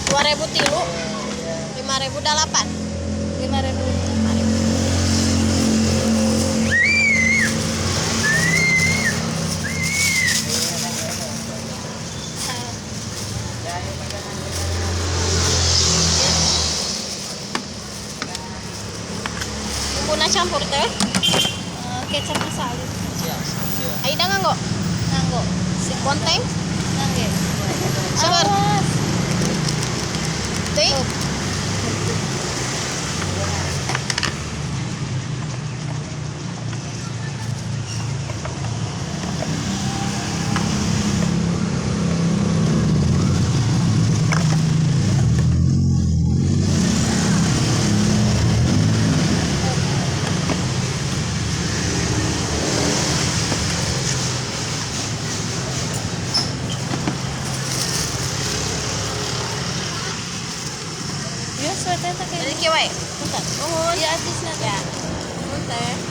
2.000 tilu, 5.000 dalapan. 5.000. Bumbu campur teh. Kecap masala. Aida nganggo? Nganggo. Si konteng? Ngangge. Seger. Awas. Teh. Ya, sudah tak kayak. Jadi kieu we. Bentar. Nuhun. Ya, artisnya. Ya. Nuhun teh.